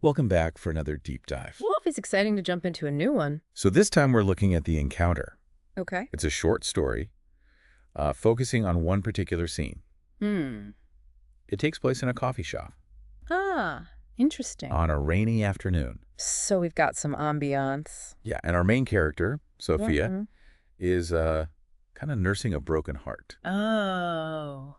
Welcome back for another deep dive. Always exciting to jump into a new one. So this time we're looking at The Encounter. Okay. It's a short story focusing on one particular scene. It takes place in a coffee shop Ah, interesting. on a rainy afternoon. So we've got some ambiance. Yeah, and our main character, Sophia, Mhm. is kind of nursing a broken heart. Oh,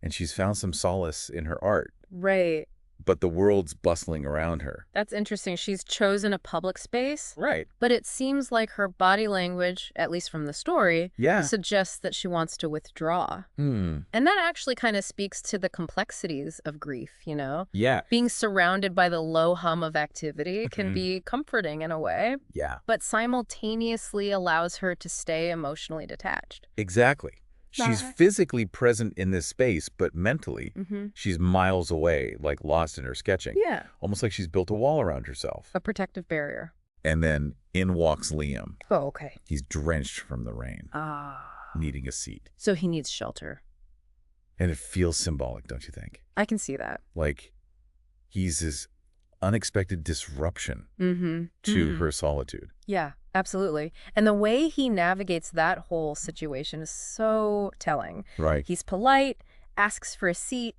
And she's found some solace in her art, right. but the world's bustling around her. That's interesting. She's chosen a public space, Right. but it seems like her body language, at least from the story, Yeah. suggests that she wants to withdraw. And that actually kind of speaks to the complexities of grief, you know? Yeah. Being surrounded by the low hum of activity can be comforting in a way, Yeah. but simultaneously allows her to stay emotionally detached. Exactly. She's Right. physically present in this space, but mentally, she's miles away, like lost in her sketching. Yeah. Almost like she's built a wall around herself. A protective barrier. And then in walks Liam. Oh, okay. He's drenched from the rain, Ah. needing a seat. So he needs shelter. And it feels symbolic, don't you think? I can see that. Like he's this unexpected disruption to her solitude. Yeah, absolutely. And the way he navigates that whole situation is so telling. Right. He's polite, asks for a seat,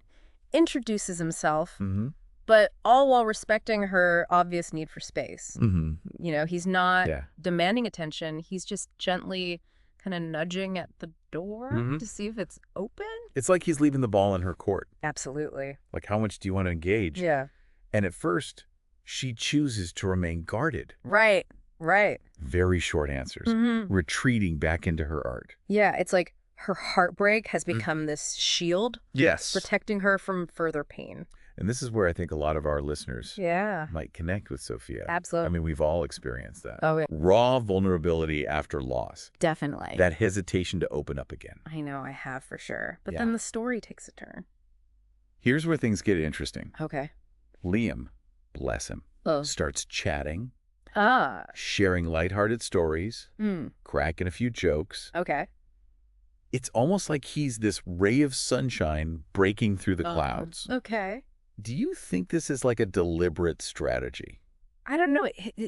introduces himself, Mm-hmm. but all while respecting her obvious need for space. Mm-hmm. You know, he's not Yeah. demanding attention. He's just gently kind of nudging at the door to see if it's open. It's like he's leaving the ball in her court. Absolutely. Like, how much do you want to engage? Yeah. And at first, she chooses to remain guarded. Right. Right. Very short answers, retreating back into her art. Yeah, it's like her heartbreak has become this shield Yes. protecting her from further pain. And this is where I think a lot of our listeners Yeah, might connect with Sophia. absolutely. I mean, we've all experienced that. Oh, yeah. Raw vulnerability after loss, Definitely. that hesitation to open up again. I know I have for sure. But Yeah. then the story takes a turn. Here's where things get interesting. Okay. Liam, bless him, Oh. starts chatting, Ah. sharing lighthearted stories, cracking a few jokes. Okay. It's almost like he's this ray of sunshine breaking through the Uh-huh. clouds. Okay. Do you think this is like a deliberate strategy? I don't know.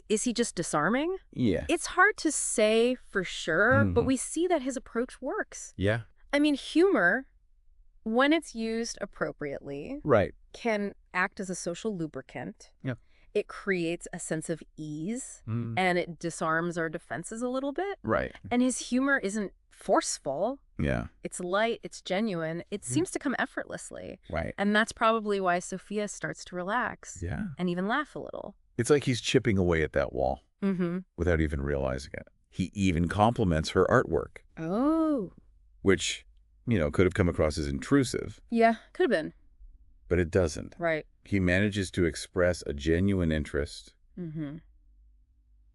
Is he just disarming? Yeah. It's hard to say for sure, but we see that his approach works. Yeah. I mean, humor, when it's used appropriately, Right. can act as a social lubricant. Yep. It creates a sense of ease Mm. and it disarms our defenses a little bit. Right. And his humor isn't forceful. Yeah. It's light, it's genuine. It seems to come effortlessly. Right. And that's probably why Sophia starts to relax Yeah. and even laugh a little. It's like he's chipping away at that wall without even realizing it. He even compliments her artwork, Oh. which, could have come across as intrusive, Yeah, could have been. but it doesn't. Right. He manages to express a genuine interest,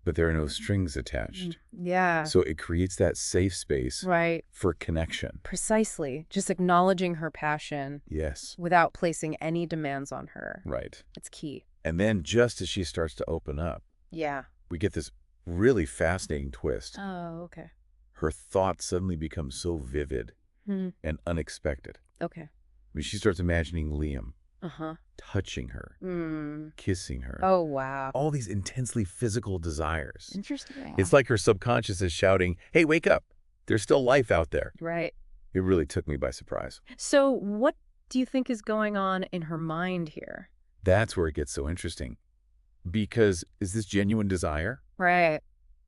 but there are no strings attached. Yeah. So it creates that safe space Right. for connection. Precisely. Just acknowledging her passion Yes. without placing any demands on her. Right. It's key. And then just as she starts to open up, Yeah. we get this really fascinating twist. Oh, okay. Her thoughts suddenly become so vivid and unexpected. Okay. I mean, she starts imagining Liam Uh-huh. touching her, kissing her. Oh, wow. All these intensely physical desires. Interesting. It's like her subconscious is shouting, hey, wake up. There's still life out there. Right. It really took me by surprise. So what do you think is going on in her mind here? That's where it gets so interesting. Because is this genuine desire Right.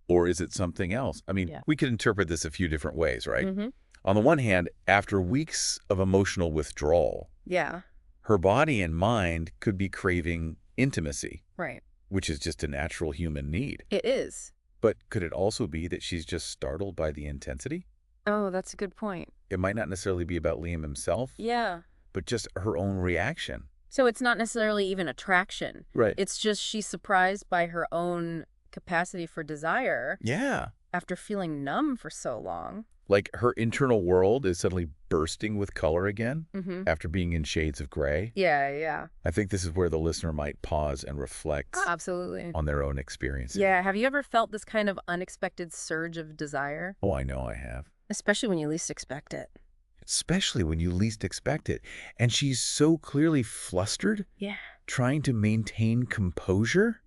or is it something else? I mean, Yeah. we could interpret this a few different ways, right? Mm-hmm. On the one hand, after weeks of emotional withdrawal, Yeah. her body and mind could be craving intimacy, Right. which is just a natural human need. It is. But could it also be that she's just startled by the intensity? Oh, that's a good point. It might not necessarily be about Liam himself, Yeah. but just her own reaction. So it's not necessarily even attraction. Right. It's just she's surprised by her own capacity for desire Yeah. after feeling numb for so long. Like her internal world is suddenly bursting with color again after being in shades of gray. Yeah, yeah. I think this is where the listener might pause and reflect Absolutely. on their own experiences. Yeah. Have you ever felt this kind of unexpected surge of desire? Oh, I know I have. Especially when you least expect it. Especially when you least expect it. And she's so clearly flustered. Yeah. trying to maintain composure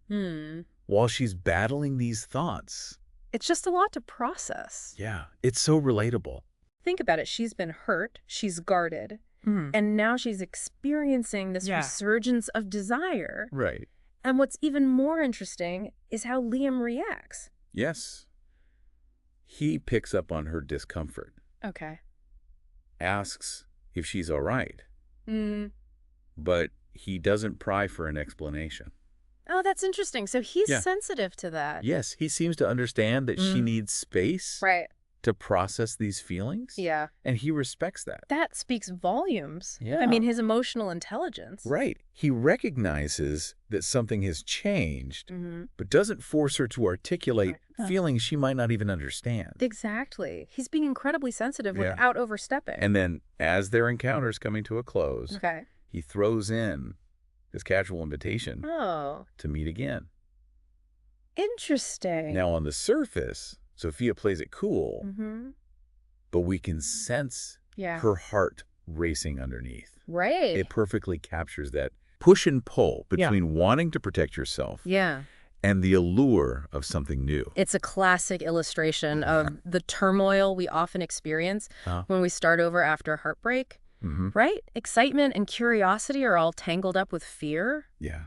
while she's battling these thoughts. It's just a lot to process. Yeah, it's so relatable. Think about it. She's been hurt. She's guarded. And now she's experiencing this resurgence of desire. Right. And what's even more interesting is how Liam reacts. Yes. He picks up on her discomfort. Okay. Asks if she's all right. But he doesn't pry for an explanation. Oh, that's interesting. So he's sensitive to that. Yes, he seems to understand that she needs space to process these feelings. Yeah. And he respects that. That speaks volumes. Yeah. I mean, his emotional intelligence. Right. He recognizes that something has changed, but doesn't force her to articulate feelings she might not even understand. Exactly. He's being incredibly sensitive without overstepping. And then, as their encounter's coming to a close, he throws in this casual invitation to meet again. Interesting. Now, on the surface, Sophia plays it cool, but we can sense her heart racing underneath. Right. It perfectly captures that push and pull between wanting to protect yourself and the allure of something new. It's a classic illustration of the turmoil we often experience when we start over after a heartbreak. Right? Excitement and curiosity are all tangled up with fear. Yeah.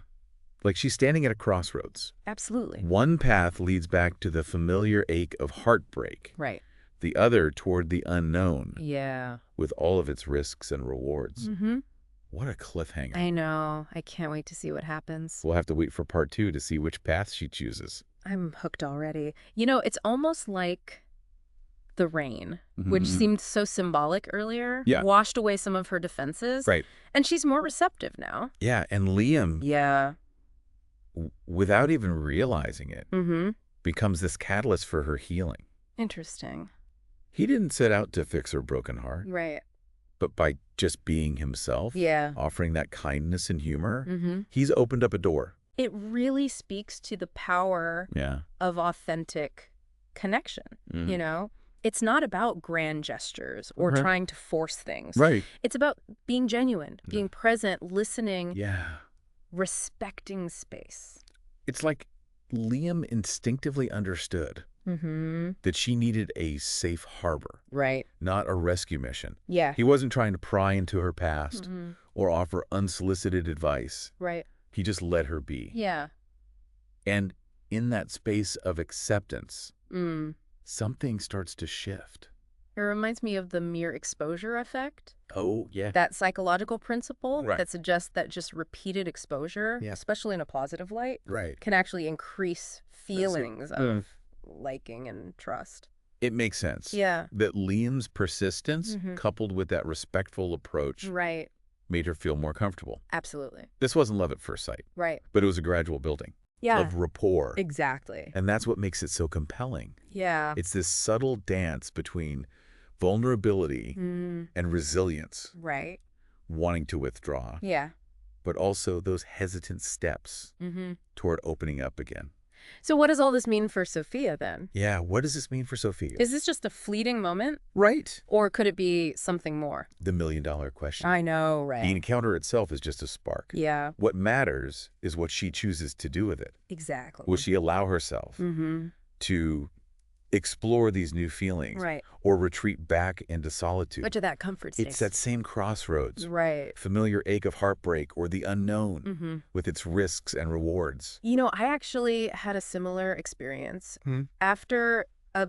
Like she's standing at a crossroads. Absolutely. One path leads back to the familiar ache of heartbreak. Right. The other toward the unknown. Yeah. With all of its risks and rewards. What a cliffhanger. I know. I can't wait to see what happens. We'll have to wait for part 2 to see which path she chooses. I'm hooked already. You know, it's almost like the rain, which seemed so symbolic earlier, washed away some of her defenses. Right. And she's more receptive now. Yeah, and Liam, without even realizing it, becomes this catalyst for her healing. Interesting. He didn't set out to fix her broken heart. Right. But by just being himself, offering that kindness and humor, he's opened up a door. It really speaks to the power of authentic connection, you know? It's not about grand gestures or trying to force things. Right. It's about being genuine, being present, listening, respecting space. It's like Liam instinctively understood that she needed a safe harbor. Right. Not a rescue mission. Yeah. He wasn't trying to pry into her past or offer unsolicited advice. Right. He just let her be. Yeah. And in that space of acceptance, something starts to shift. It reminds me of the mere exposure effect. Oh, yeah. That psychological principle that suggests that just repeated exposure, especially in a positive light, can actually increase feelings of liking and trust. It makes sense. Yeah. That Liam's persistence, coupled with that respectful approach, made her feel more comfortable. Absolutely. This wasn't love at first sight. Right. But it was a gradual building. Of rapport. Exactly. And that's what makes it so compelling. Yeah. It's this subtle dance between vulnerability and resilience. Right. Wanting to withdraw. Yeah. But also those hesitant steps toward opening up again. So what does all this mean for Sophia then? Yeah, what does this mean for Sophia? Is this just a fleeting moment? Right. Or could it be something more? The million-dollar question. I know, right. The encounter itself is just a spark. Yeah. What matters is what she chooses to do with it. Exactly. Will she allow herself to explore these new feelings or retreat back into solitude? Much of that comfort space. It's that same crossroads. Right. Familiar ache of heartbreak or the unknown with its risks and rewards. You know, I actually had a similar experience. After a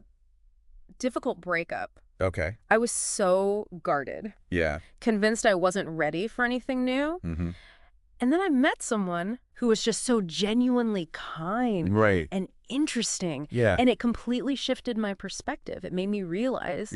difficult breakup, I was so guarded. Yeah. Convinced I wasn't ready for anything new. And then I met someone who was just so genuinely kind and interesting. Yeah. And it completely shifted my perspective. It made me realize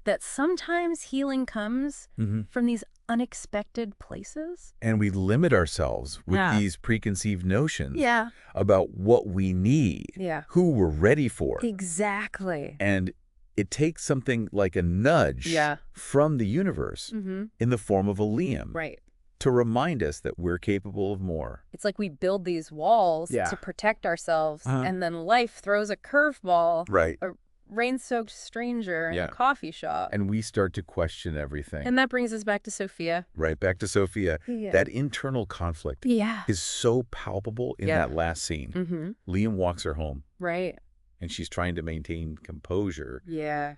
that sometimes healing comes from these unexpected places. And we limit ourselves with these preconceived notions Yeah. about what we need, Yeah. who we're ready for. Exactly. And it takes something like a nudge from the universe in the form of a Liam. Right. To remind us that we're capable of more. It's like we build these walls to protect ourselves, and then life throws a curveball. Right. A rain-soaked stranger in Yeah. a coffee shop. And we start to question everything. And that brings us back to Sophia. Right back to Sophia. Yeah. That internal conflict Yeah. is so palpable in that last scene. Mm-hmm. Liam walks her home, Right. and she's trying to maintain composure, Yeah.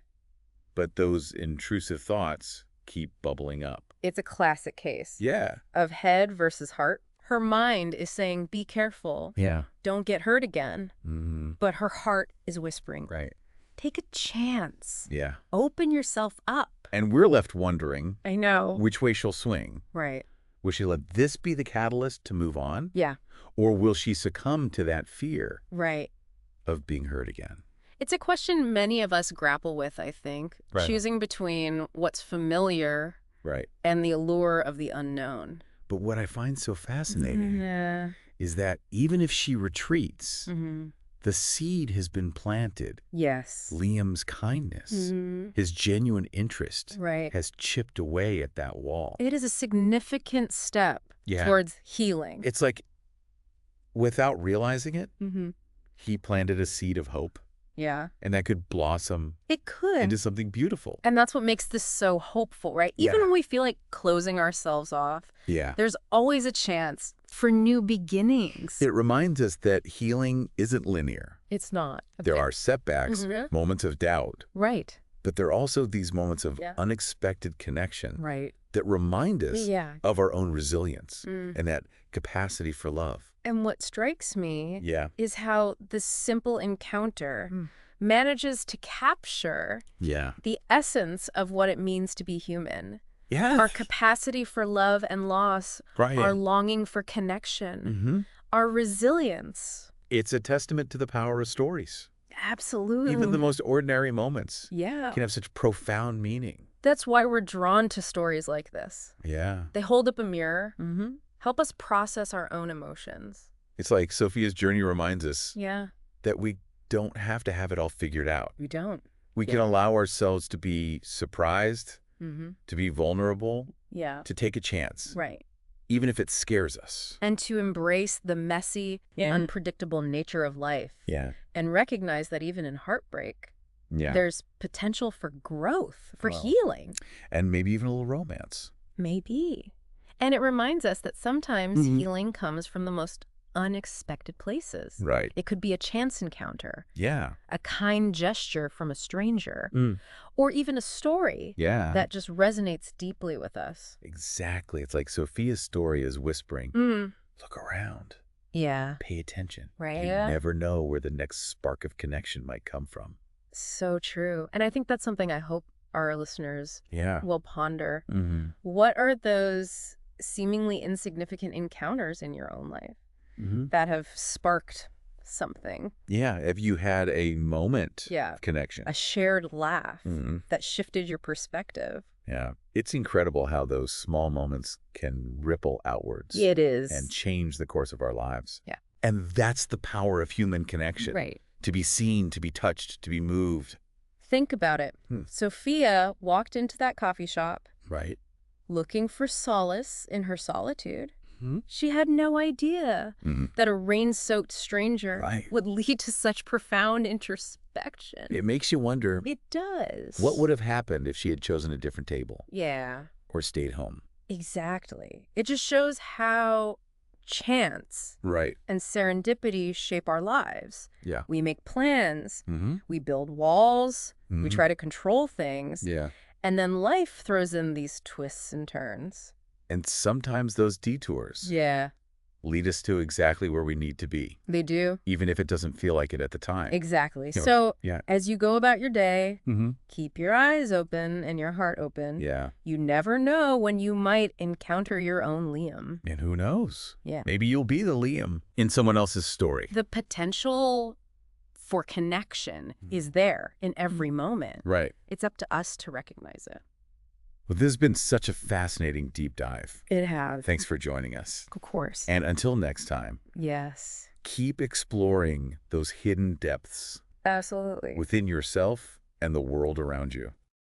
but those intrusive thoughts keep bubbling up. It's a classic case Yeah. of head versus heart. Her mind is saying, be careful. Yeah. Don't get hurt again. Mm-hmm. But her heart is whispering, Right. take a chance. Yeah. Open yourself up. And we're left wondering I know. which way she'll swing. Right. Will she let this be the catalyst to move on? Yeah. Or will she succumb to that fear Right. of being hurt again? It's a question many of us grapple with, I think. Right. Choosing between what's familiar Right. and the allure of the unknown. But what I find so fascinating Yeah. is that even if she retreats, Mm-hmm. the seed has been planted. Yes. Liam's kindness, Mm-hmm. his genuine interest, Right. has chipped away at that wall. It is a significant step Yeah. towards healing. It's like, without realizing it, Mm-hmm. he planted a seed of hope, Yeah. and that could blossom It could. into something beautiful. And that's what makes this so hopeful, right? Even Yeah. when we feel like closing ourselves off, Yeah. there's always a chance for new beginnings. It reminds us that healing isn't linear. It's not. There are setbacks, Mhm. moments of doubt, Right. but there are also these moments of Yeah. unexpected connection Right. that remind us Yeah. of our own resilience Mm. and that capacity for love. And what strikes me Yeah. is how this simple encounter manages to capture Yeah. the essence of what it means to be human. Yeah. Our capacity for love and loss, Right. our longing for connection, Mm-hmm. our resilience. It's a testament to the power of stories. Absolutely. Even the most ordinary moments Yeah. can have such profound meaning. That's why we're drawn to stories like this. Yeah. They hold up a mirror, help us process our own emotions. It's like Sophia's journey reminds us Yeah, that we don't have to have it all figured out. we don't. We can allow ourselves to be surprised, to be vulnerable, Yeah, to take a chance, right. even if it scares us. And to embrace the messy, unpredictable nature of life Yeah. and recognize that even in heartbreak, Yeah. there's potential for growth, for Wow. healing. And maybe even a little romance. Maybe. And it reminds us that sometimes Mhm. healing comes from the most unexpected places. Right. It could be a chance encounter, Yeah. a kind gesture from a stranger, Mm. or even a story Yeah. that just resonates deeply with us. Exactly. It's like Sophia's story is whispering, look around, Yeah. pay attention. Right. You never know where the next spark of connection might come from. So true. And I think that's something I hope our listeners Yeah. will ponder. Mm-hmm. What are those seemingly insignificant encounters in your own life Mm-hmm. that have sparked something? Yeah. If you had a moment Yeah. of connection. A shared laugh Mm-hmm. that shifted your perspective. Yeah. It's incredible how those small moments can ripple outwards It is. and change the course of our lives. Yeah. And that's the power of human connection. Right. To be seen, to be touched, to be moved. Think about it. Sophia walked into that coffee shop Right. looking for solace in her solitude. Mm-hmm. She had no idea Mm-hmm. that a rain-soaked stranger Right. would lead to such profound introspection. It makes you wonder, It does. what would have happened if she had chosen a different table Yeah, or stayed home? exactly. It just shows how chance Right. and serendipity shape our lives. Yeah. We make plans, Mm-hmm. we build walls, we Mhm. try to control things, Yeah. and then life throws in these twists and turns. And sometimes those detours Yeah, lead us to exactly where we need to be, they do. even if it doesn't feel like it at the time. Exactly. Yeah. So Yeah. as you go about your day, Mm-hmm. keep your eyes open and your heart open. Yeah. You never know when you might encounter your own Liam. And who knows? Yeah. Maybe you'll be the Liam in someone else's story. The potential for connection is there in every moment. Right. It's up to us to recognize it. Well, this has been such a fascinating deep dive. It has. Thanks for joining us. Of course. And until next time, Yes. keep exploring those hidden depths Absolutely. within yourself and the world around you.